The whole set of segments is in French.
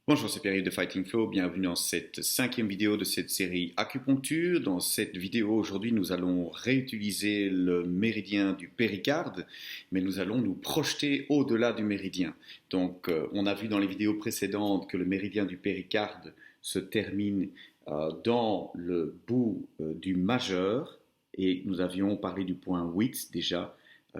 Bonjour, c'est Pierre de Fighting Flow. Bienvenue dans cette cinquième vidéo de cette série acupuncture. Dans cette vidéo, aujourd'hui, nous allons réutiliser le méridien du péricarde, mais nous allons nous projeter au-delà du méridien. Donc, on a vu dans les vidéos précédentes que le méridien du péricarde se termine dans le bout du majeur, et nous avions parlé du point 8 déjà,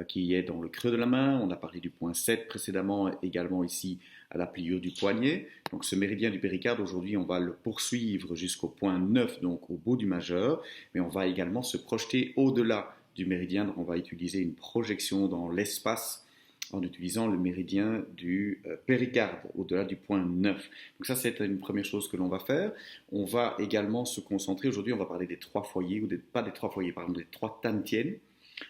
qui est dans le creux de la main. On a parlé du point 7 précédemment, également ici à la pliure du poignet. Donc ce méridien du péricarde, aujourd'hui, on va le poursuivre jusqu'au point 9, donc au bout du majeur, mais on va également se projeter au-delà du méridien. Donc on va utiliser une projection dans l'espace en utilisant le méridien du péricarde, au-delà du point 9. Donc ça, c'est une première chose que l'on va faire. On va également se concentrer, aujourd'hui, on va parler des trois foyers, pas des trois foyers, pardon, des trois tantiènes,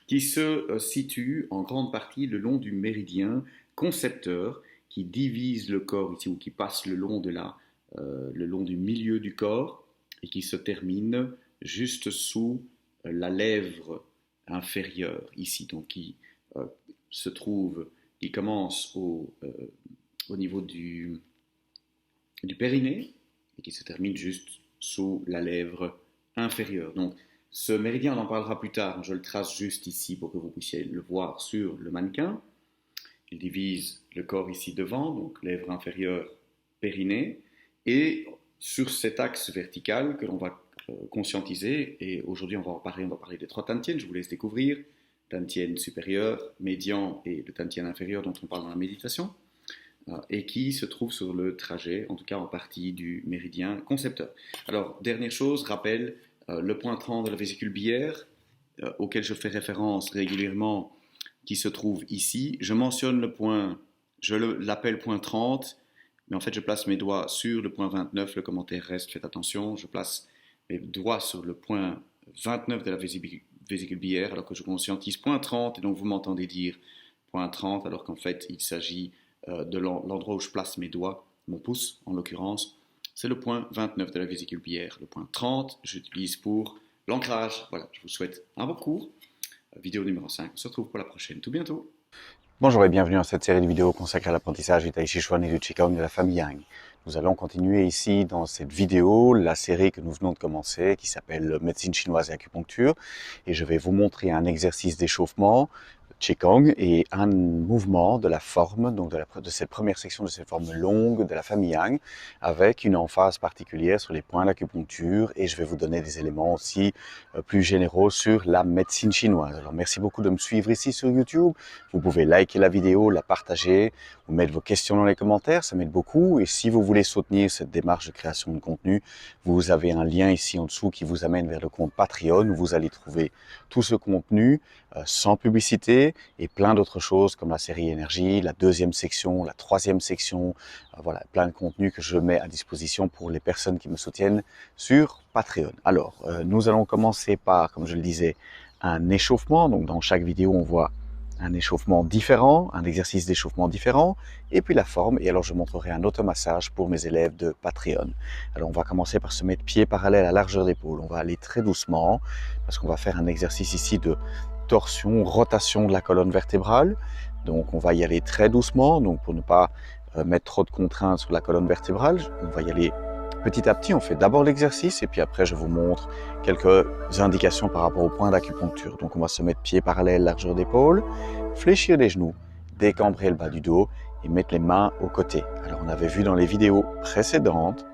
qui se situent en grande partie le long du méridien concepteur, qui divise le corps ici, ou qui passe le long du milieu du corps, et qui se termine juste sous la lèvre inférieure, ici, donc qui commence au niveau du périnée, et qui se termine juste sous la lèvre inférieure. Donc, ce méridien, on en parlera plus tard, je le trace juste ici pour que vous puissiez le voir sur le mannequin. Il divise le corps ici devant, donc lèvre inférieure, périnée, et sur cet axe vertical que l'on va conscientiser, et aujourd'hui on va parler des trois tantiènes, je vous laisse découvrir, tantiène supérieure, médian et le tantiène inférieur dont on parle dans la méditation, et qui se trouve sur le trajet, en tout cas en partie du méridien concepteur. Alors, dernière chose, rappel, le point 30 de la vésicule biliaire, auquel je fais référence régulièrement, qui se trouve ici. Je mentionne le point, je l'appelle point 30, mais en fait je place mes doigts sur le point 29, le commentaire reste, faites attention, je place mes doigts sur le point 29 de la vésicule biliaire, alors que je conscientise point 30, et donc vous m'entendez dire point 30, alors qu'en fait il s'agit de l'endroit où je place mes doigts, mon pouce en l'occurrence, c'est le point 29 de la vésicule biliaire. Le point 30, j'utilise pour l'ancrage. Voilà, je vous souhaite un bon cours. Vidéo numéro 5, on se retrouve pour la prochaine. Tout bientôt. Bonjour et bienvenue dans cette série de vidéos consacrée à l'apprentissage du Tai Chi Chuan et du Qigong de la famille Yang. Nous allons continuer ici dans cette vidéo la série que nous venons de commencer qui s'appelle médecine chinoise et acupuncture, et je vais vous montrer un exercice d'échauffement Qigong et un mouvement de la forme, donc de cette première section, de cette forme longue de la famille Yang, avec une emphase particulière sur les points d'acupuncture, et je vais vous donner des éléments aussi plus généraux sur la médecine chinoise. Alors merci beaucoup de me suivre ici sur YouTube. Vous pouvez liker la vidéo, la partager, ou mettre vos questions dans les commentaires, ça m'aide beaucoup. Et si vous voulez soutenir cette démarche de création de contenu, vous avez un lien ici en dessous qui vous amène vers le compte Patreon, où vous allez trouver tout ce contenu sans publicité et plein d'autres choses comme la série énergie, la deuxième section, la troisième section, voilà, plein de contenus que je mets à disposition pour les personnes qui me soutiennent sur Patreon. Alors, nous allons commencer par, comme je le disais, un échauffement. Donc dans chaque vidéo, on voit un échauffement différent, un exercice d'échauffement différent, et puis la forme. Et alors, je montrerai un automassage pour mes élèves de Patreon. Alors, on va commencer par se mettre pieds parallèles à largeur d'épaule. On va aller très doucement, parce qu'on va faire un exercice ici de torsion, rotation de la colonne vertébrale. Donc, on va y aller très doucement, donc pour ne pas mettre trop de contraintes sur la colonne vertébrale. On va y aller petit à petit. On fait d'abord l'exercice, et puis après, je vous montre quelques indications par rapport au point d'acupuncture. Donc, on va se mettre pieds parallèles, largeur d'épaule, fléchir les genoux, décambrer le bas du dos et mettre les mains aux côtés. Alors, on avait vu dans les vidéos précédentes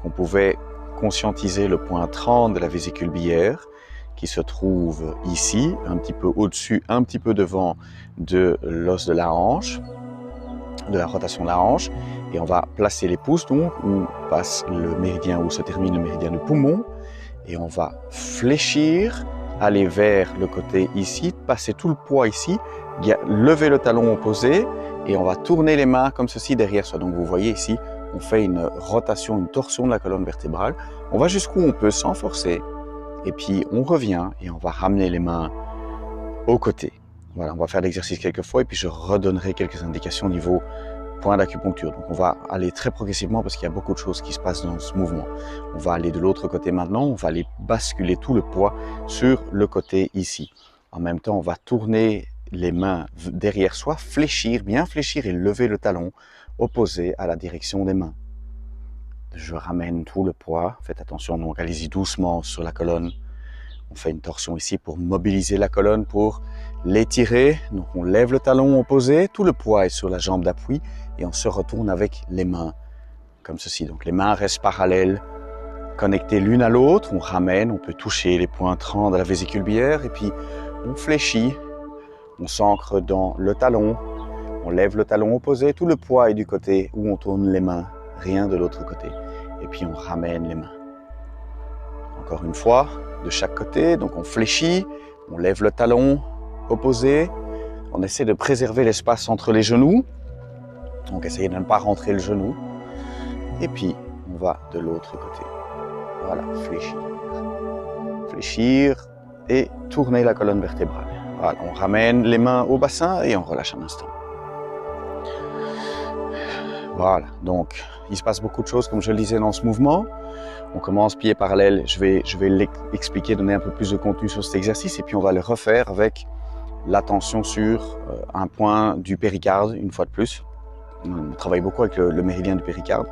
qu'on pouvait conscientiser le point 30 de la vésicule biliaire, qui se trouve ici, un petit peu au-dessus, un petit peu devant de l'os de la hanche, de la rotation de la hanche, et on va placer les pouces donc où passe le méridien, où se termine le méridien du poumon, et on va fléchir, aller vers le côté ici, passer tout le poids ici, lever le talon opposé, et on va tourner les mains comme ceci derrière soi. Donc vous voyez ici, on fait une rotation, une torsion de la colonne vertébrale. On va jusqu'où on peut sans forcer, et puis on revient et on va ramener les mains aux côtés. Voilà, on va faire l'exercice quelques fois, et puis je redonnerai quelques indications au niveau point d'acupuncture. Donc on va aller très progressivement parce qu'il y a beaucoup de choses qui se passent dans ce mouvement. On va aller de l'autre côté maintenant, on va aller basculer tout le poids sur le côté ici. En même temps, on va tourner les mains derrière soi, fléchir, bien fléchir et lever le talon opposé à la direction des mains. je ramène tout le poids. Faites attention, donc allez-y doucement sur la colonne. On fait une torsion ici pour mobiliser la colonne, pour l'étirer. Donc on lève le talon opposé, tout le poids est sur la jambe d'appui et on se retourne avec les mains, comme ceci. Donc les mains restent parallèles, connectées l'une à l'autre. On ramène, on peut toucher les points entrants de la vésicule biliaire et puis on fléchit. On s'ancre dans le talon, on lève le talon opposé, tout le poids est du côté où on tourne les mains, rien de l'autre côté. Et puis on ramène les mains. Encore une fois, de chaque côté, donc on fléchit, on lève le talon opposé, on essaie de préserver l'espace entre les genoux, donc essayez de ne pas rentrer le genou, et puis on va de l'autre côté. Voilà, fléchir. Fléchir et tourner la colonne vertébrale. Voilà, on ramène les mains au bassin et on relâche un instant. Voilà, donc il se passe beaucoup de choses comme je le disais dans ce mouvement. On commence pied parallèle, je vais l'expliquer, donner un peu plus de contenu sur cet exercice et puis on va le refaire avec l'attention sur un point du péricarde une fois de plus. On travaille beaucoup avec le méridien du péricarde.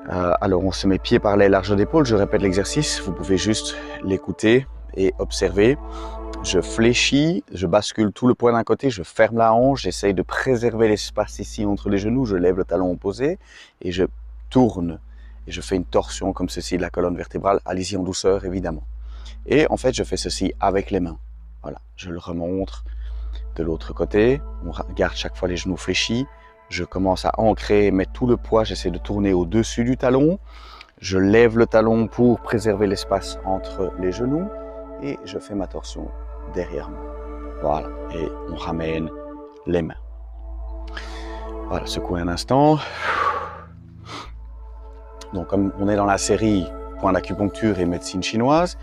Alors on se met pied parallèle, large d'épaule, je répète l'exercice, vous pouvez juste l'écouter et observer. Je fléchis, je bascule tout le poids d'un côté, je ferme la hanche, j'essaye de préserver l'espace ici entre les genoux, je lève le talon opposé et je tourne. Et je fais une torsion comme ceci de la colonne vertébrale, allez-y en douceur évidemment. Et en fait je fais ceci avec les mains. Voilà, je le remonte de l'autre côté, on garde chaque fois les genoux fléchis, je commence à ancrer, mettre tout le poids, j'essaie de tourner au-dessus du talon, je lève le talon pour préserver l'espace entre les genoux et je fais ma torsion derrière moi. Voilà, et on ramène les mains. Voilà, secouez un instant. Donc comme on est dans la série point d'acupuncture et médecine chinoise,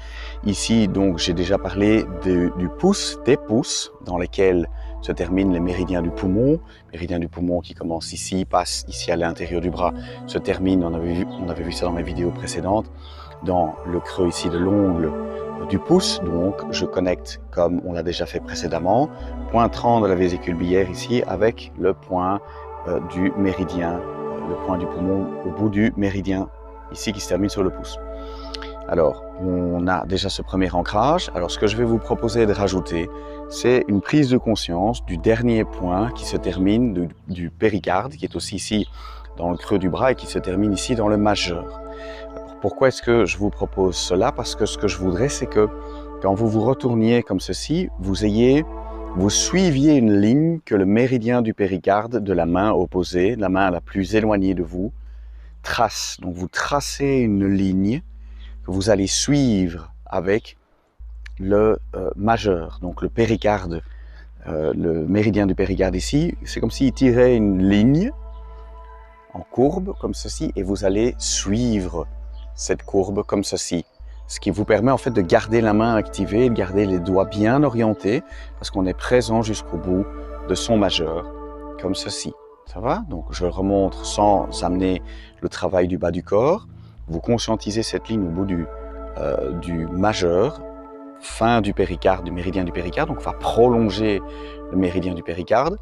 ici donc j'ai déjà parlé du pouce, des pouces dans lesquels se terminent les méridiens du poumon. Méridien du poumon qui commence ici, passe ici à l'intérieur du bras, se termine, on avait vu ça dans mes vidéos précédentes, dans le creux ici de l'ongle du pouce. Donc je connecte, comme on l'a déjà fait précédemment, point 30 de la vésicule biliaire ici avec le point du méridien, le point du poumon au bout du méridien ici qui se termine sur le pouce. Alors on a déjà ce premier ancrage. Alors ce que je vais vous proposer de rajouter, c'est une prise de conscience du dernier point qui se termine du péricarde, qui est aussi ici dans le creux du bras et qui se termine ici dans le majeur. Alors, pourquoi est-ce que je vous propose cela? Parce que ce que je voudrais, c'est que quand vous vous retourniez comme ceci, vous suiviez une ligne que le méridien du péricarde de la main opposée, la main la plus éloignée de vous, trace. Donc vous tracez une ligne que vous allez suivre avec le majeur, donc le péricarde, le méridien du péricarde ici. C'est comme s'il tirait une ligne en courbe comme ceci et vous allez suivre cette courbe comme ceci. Ce qui vous permet en fait de garder la main activée, de garder les doigts bien orientés parce qu'on est présent jusqu'au bout de son majeur, comme ceci. Ça va? Donc je le remontre sans amener le travail du bas du corps. Vous conscientisez cette ligne au bout du majeur, fin du péricarde, du méridien du péricarde. Donc on va prolonger le méridien du péricarde.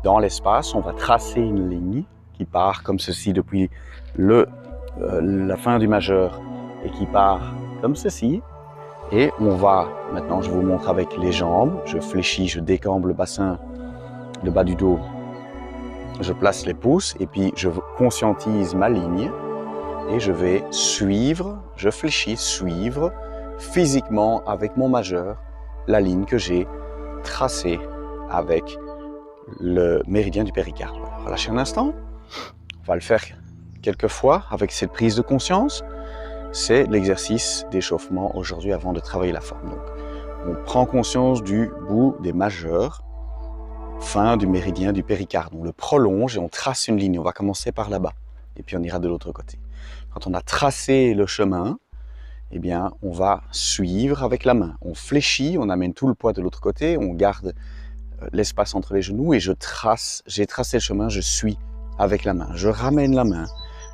Dans l'espace, on va tracer une ligne qui part comme ceci depuis la fin du majeur et qui part comme ceci. Et on va, maintenant je vous montre avec les jambes, je fléchis, je décambre le bassin, le bas du dos, je place les pouces et puis je conscientise ma ligne et je vais suivre, je fléchis, suivre physiquement avec mon majeur la ligne que j'ai tracée avec le méridien du péricarde. Voilà, relâchez un instant, on va le faire quelques fois avec cette prise de conscience. C'est l'exercice d'échauffement aujourd'hui avant de travailler la forme. Donc, on prend conscience du bout des majeurs, fin du méridien du péricarde. On le prolonge et on trace une ligne. On va commencer par là-bas et puis on ira de l'autre côté. Quand on a tracé le chemin, eh bien, on va suivre avec la main. On fléchit, on amène tout le poids de l'autre côté, on garde l'espace entre les genoux et j'ai tracé le chemin, je suis avec la main. Je ramène la main,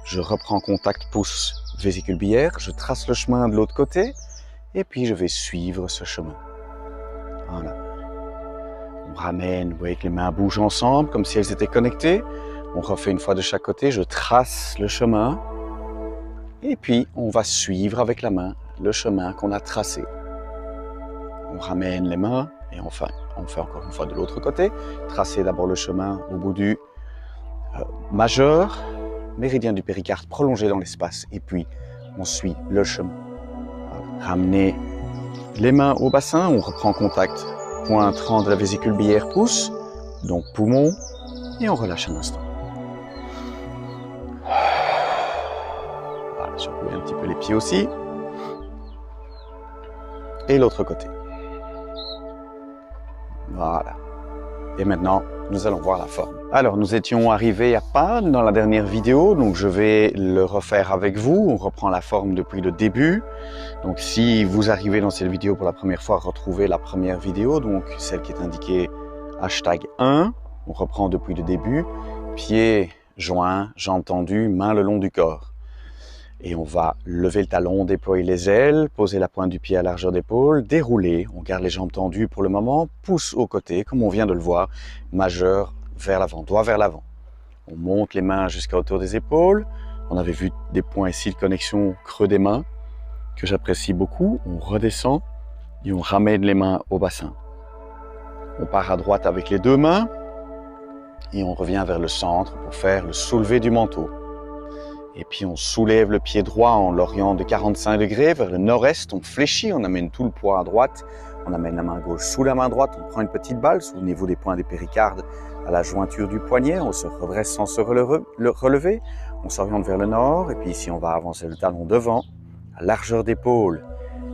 je reprends contact pouce vésicule biliaire, je trace le chemin de l'autre côté et puis je vais suivre ce chemin. Voilà. On ramène, vous voyez que les mains bougent ensemble comme si elles étaient connectées. On refait une fois de chaque côté, je trace le chemin Et puis, on va suivre avec la main le chemin qu'on a tracé. On ramène les mains et enfin, on fait encore une fois de l'autre côté. Tracer d'abord le chemin au bout du majeur, méridien du péricarde prolongé dans l'espace. Et puis, on suit le chemin. Voilà. Ramener les mains au bassin, on reprend contact. Point 30 de la vésicule biliaire, pouce, donc poumon, et on relâche un instant. Voilà, secouer un petit peu les pieds aussi. Et l'autre côté. Voilà. Et maintenant, nous allons voir la forme. Alors, nous étions arrivés à Pan dans la dernière vidéo, donc je vais le refaire avec vous. On reprend la forme depuis le début. Donc, si vous arrivez dans cette vidéo pour la première fois, retrouvez la première vidéo, donc celle qui est indiquée #1. On reprend depuis le début. Pieds joints, jambes tendues, mains le long du corps. Et on va lever le talon, déployer les ailes, poser la pointe du pied à largeur d'épaule, dérouler. On garde les jambes tendues pour le moment, pouce au côté, comme on vient de le voir, majeur vers l'avant, doigt vers l'avant. On monte les mains jusqu'à hauteur des épaules. On avait vu des points ici de connexion creux des mains, que j'apprécie beaucoup. On redescend et on ramène les mains au bassin. On part à droite avec les deux mains et on revient vers le centre pour faire le soulevé du manteau. Et puis on soulève le pied droit en l'orientant de 45 degrés vers le nord-est, on fléchit, on amène tout le poids à droite, on amène la main gauche sous la main droite, on prend une petite balle au niveau des points des péricardes à la jointure du poignet, on se redresse sans se relever, on s'oriente vers le nord et puis ici on va avancer le talon devant, à largeur d'épaule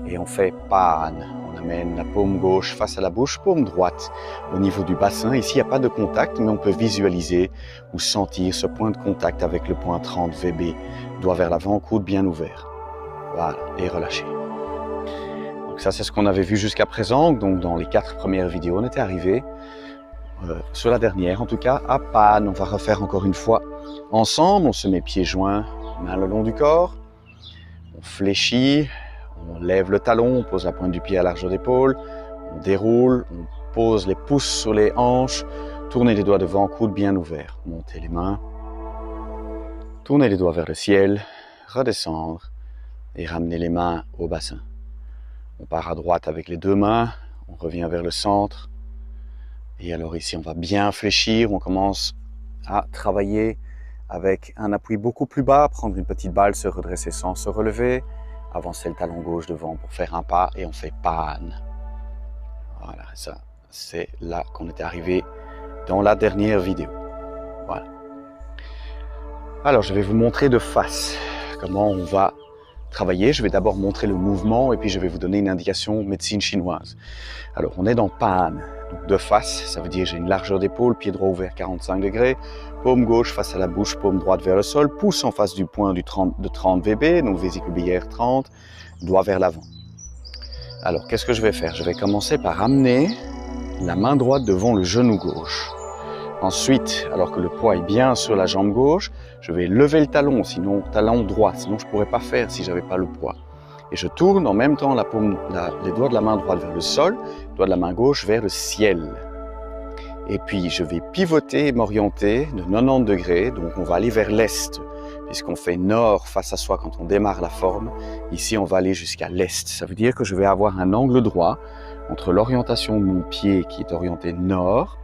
et on fait Pan. On amène la paume gauche face à la bouche, paume droite au niveau du bassin. Ici, il n'y a pas de contact, mais on peut visualiser ou sentir ce point de contact avec le point 30 VB. Doigt vers l'avant, coude bien ouvert. Voilà, et relâché. Donc ça, c'est ce qu'on avait vu jusqu'à présent. Donc dans les 4 premières vidéos, on était arrivé, sur la dernière en tout cas, à Pan. On va refaire encore une fois ensemble. On se met pieds joints, mains le long du corps. On fléchit. On lève le talon, on pose la pointe du pied à largeur d'épaule, on déroule, on pose les pouces sur les hanches, tournez les doigts devant, coude bien ouvert, montez les mains, tournez les doigts vers le ciel, redescendre et ramener les mains au bassin. On part à droite avec les deux mains, on revient vers le centre et alors ici on va bien fléchir, on commence à travailler avec un appui beaucoup plus bas, prendre une petite balle, se redresser sans se relever, avancer le talon gauche devant pour faire un pas et on fait Pan. Voilà, ça c'est là qu'on était arrivé dans la dernière vidéo. Voilà. Alors je vais vous montrer de face comment on va travailler. Je vais d'abord montrer le mouvement et puis je vais vous donner une indication médecine chinoise. Alors on est dans Pan, donc de face, ça veut dire j'ai une largeur d'épaule, pied droit ouvert 45 degrés, paume gauche face à la bouche, paume droite vers le sol, pouce en face du point de 30 VB, donc vésicule biliaire 30, doigt vers l'avant. Alors qu'est-ce que je vais faire? Je vais commencer par amener la main droite devant le genou gauche. Ensuite, alors que le poids est bien sur la jambe gauche, je vais lever le talon, talon droit, sinon je ne pourrais pas faire si je n'avais pas le poids. Et je tourne en même temps les doigts de la main droite vers le sol, doigts de la main gauche vers le ciel. Et puis je vais pivoter et m'orienter de 90 degrés, donc on va aller vers l'est, puisqu'on fait nord face à soi quand on démarre la forme. Ici on va aller jusqu'à l'est, ça veut dire que je vais avoir un angle droit entre l'orientation de mon pied qui est orienté nord,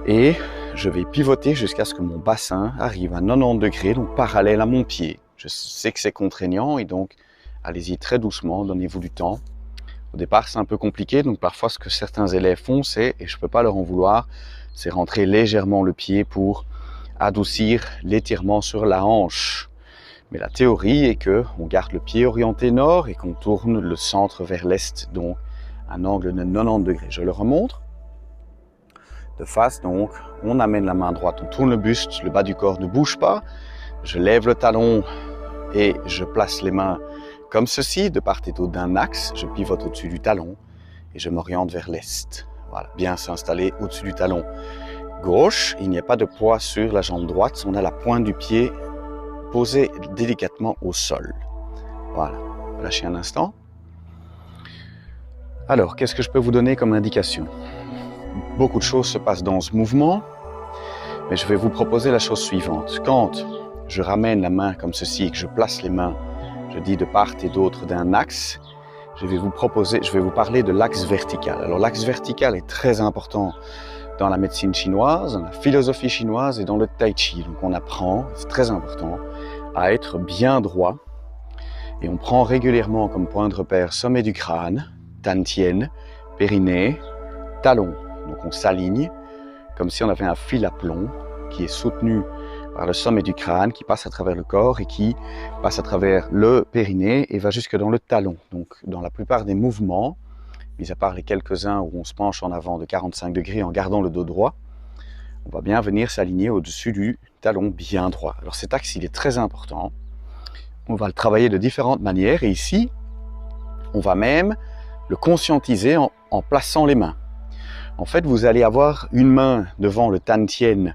et je vais pivoter jusqu'à ce que mon bassin arrive à 90 degrés, donc parallèle à mon pied. Je sais que c'est contraignant et donc allez-y très doucement, donnez-vous du temps. Au départ, c'est un peu compliqué, donc parfois ce que certains élèves font, c'est, et je ne peux pas leur en vouloir, c'est rentrer légèrement le pied pour adoucir l'étirement sur la hanche. Mais la théorie est qu'on garde le pied orienté nord et qu'on tourne le centre vers l'est, donc un angle de 90 degrés. Je le remontre. De face, donc, on amène la main droite, on tourne le buste, le bas du corps ne bouge pas. Je lève le talon et je place les mains comme ceci, de part et d'autre d'un axe. Je pivote au-dessus du talon et je m'oriente vers l'est. Voilà, bien s'installer au-dessus du talon gauche. Il n'y a pas de poids sur la jambe droite. On a la pointe du pied posée délicatement au sol. Voilà, relâchez un instant. Alors, qu'est-ce que je peux vous donner comme indication? Beaucoup de choses se passent dans ce mouvement, mais je vais vous proposer la chose suivante. Quand je ramène la main comme ceci et que je place les mains, je dis de part et d'autre d'un axe, je vais vous parler de l'axe vertical. Alors l'axe vertical est très important dans la médecine chinoise, dans la philosophie chinoise et dans le tai chi. Donc on apprend, c'est très important, à être bien droit. Et on prend régulièrement comme point de repère sommet du crâne, tantien, périnée, talon. Donc on s'aligne comme si on avait un fil à plomb qui est soutenu par le sommet du crâne, qui passe à travers le corps et qui passe à travers le périnée et va jusque dans le talon. Donc dans la plupart des mouvements, mis à part les quelques-uns où on se penche en avant de 45 degrés en gardant le dos droit, on va bien venir s'aligner au-dessus du talon bien droit. Alors cet axe, il est très important. On va le travailler de différentes manières et ici, on va même le conscientiser en plaçant les mains. En fait, vous allez avoir une main devant le tantien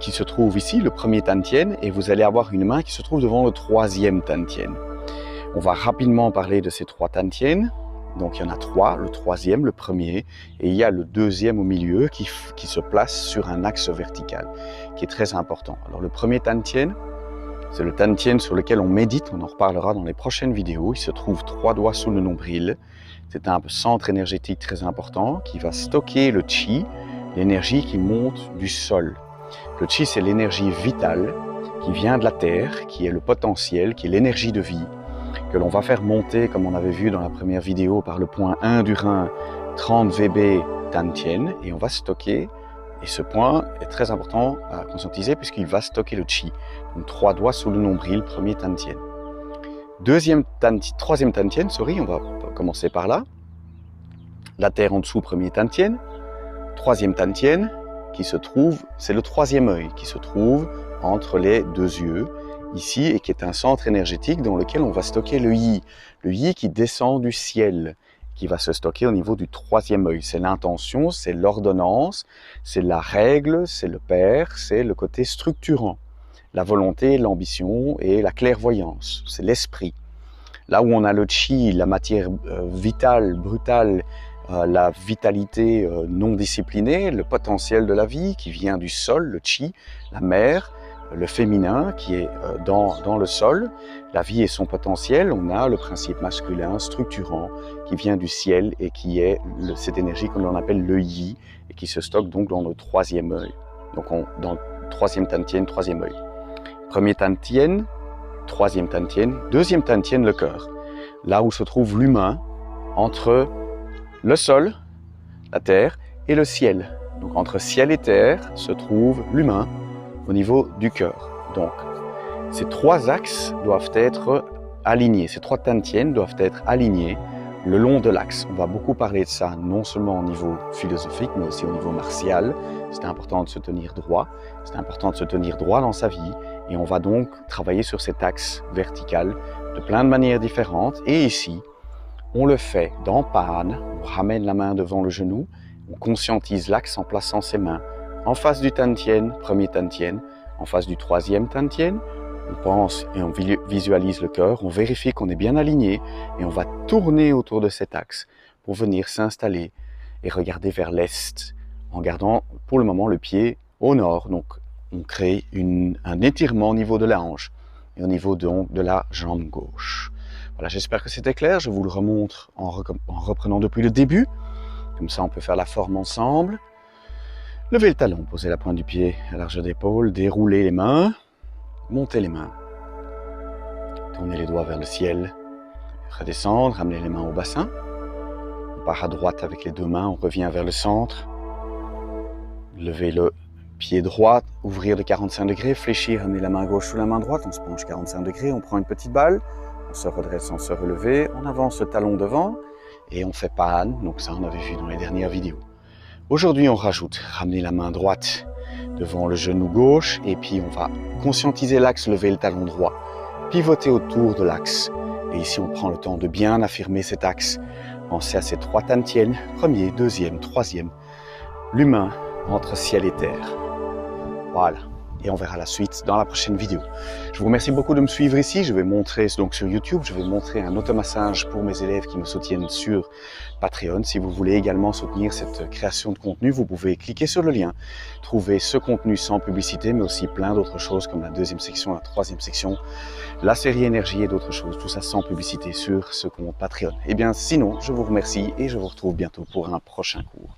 qui se trouve ici, le premier tantien, et vous allez avoir une main qui se trouve devant le troisième tantien. On va rapidement parler de ces trois tantiens. Donc il y en a trois, le troisième, le premier, et il y a le deuxième au milieu qui se place sur un axe vertical, qui est très important. Alors le premier tantien, c'est le tantien sur lequel on médite, on en reparlera dans les prochaines vidéos. Il se trouve 3 doigts sous le nombril. C'est un centre énergétique très important qui va stocker le chi, l'énergie qui monte du sol. Le chi, c'est l'énergie vitale qui vient de la terre, qui est le potentiel, qui est l'énergie de vie, que l'on va faire monter, comme on avait vu dans la première vidéo, par le point 1 du rein, 30 VB tantien, et on va stocker. Et ce point est très important à conscientiser puisqu'il va stocker le chi. Donc 3 doigts sous le nombril, premier tantien. Troisième tantien, on va commencer par là. La terre en dessous, premier tantien. Troisième tantien, qui se trouve, c'est le troisième œil, qui se trouve entre les deux yeux, ici, et qui est un centre énergétique dans lequel on va stocker le yi. Le yi qui descend du ciel, qui va se stocker au niveau du troisième œil. C'est l'intention, c'est l'ordonnance, c'est la règle, c'est le père, c'est le côté structurant. La volonté, l'ambition et la clairvoyance, c'est l'esprit. Là où on a le chi, la matière vitale, brutale, la vitalité non disciplinée, le potentiel de la vie qui vient du sol, le chi, la mer, le féminin qui est dans le sol, la vie et son potentiel. On a le principe masculin structurant qui vient du ciel et qui est cette énergie que l'on appelle le yi et qui se stocke donc dans le troisième œil. Donc dans le troisième tantien, troisième œil. Premier tantien, troisième tantien, deuxième tantien, le cœur. Là où se trouve l'humain entre le sol, la terre et le ciel. Donc entre ciel et terre se trouve l'humain au niveau du cœur. Donc ces trois axes doivent être alignés, ces trois tantiens doivent être alignés le long de l'axe. On va beaucoup parler de ça, non seulement au niveau philosophique, mais aussi au niveau martial. C'est important de se tenir droit, c'est important de se tenir droit dans sa vie, et on va donc travailler sur cet axe vertical de plein de manières différentes. Et ici, on le fait dans Pan, on ramène la main devant le genou, on conscientise l'axe en plaçant ses mains en face du tantien, premier tantien, en face du troisième tantien. On pense et on visualise le cœur, on vérifie qu'on est bien aligné et on va tourner autour de cet axe pour venir s'installer et regarder vers l'est en gardant pour le moment le pied au nord. Donc on crée un étirement au niveau de la hanche et au niveau donc de la jambe gauche. Voilà, j'espère que c'était clair, je vous le remontre en reprenant depuis le début, comme ça on peut faire la forme ensemble. Levez le talon, posez la pointe du pied à largeur d'épaule, déroulez les mains, montez les mains, tournez les doigts vers le ciel, redescendre, ramenez les mains au bassin, on part à droite avec les deux mains, on revient vers le centre, levez le pied droit, ouvrir de 45 degrés, fléchir, ramener la main gauche sous la main droite, on se penche 45 degrés, on prend une petite balle, on se redresse sans se relever, on avance le talon devant et on fait Pan, donc ça on avait vu dans les dernières vidéos. Aujourd'hui on rajoute, ramener la main droite devant le genou gauche et puis on va conscientiser l'axe, lever le talon droit, pivoter autour de l'axe. Et ici on prend le temps de bien affirmer cet axe. Pensez à ces trois tantiens, premier, deuxième, troisième, l'humain entre ciel et terre. Voilà. et on verra la suite dans la prochaine vidéo. Je vous remercie beaucoup de me suivre ici. Je vais montrer donc sur YouTube, je vais montrer un automassage pour mes élèves qui me soutiennent sur Patreon. Si vous voulez également soutenir cette création de contenu, vous pouvez cliquer sur le lien, trouver ce contenu sans publicité, mais aussi plein d'autres choses comme la deuxième section, la troisième section, la série énergie et d'autres choses. Tout ça sans publicité sur ce compte Patreon. Et bien sinon, je vous remercie et je vous retrouve bientôt pour un prochain cours.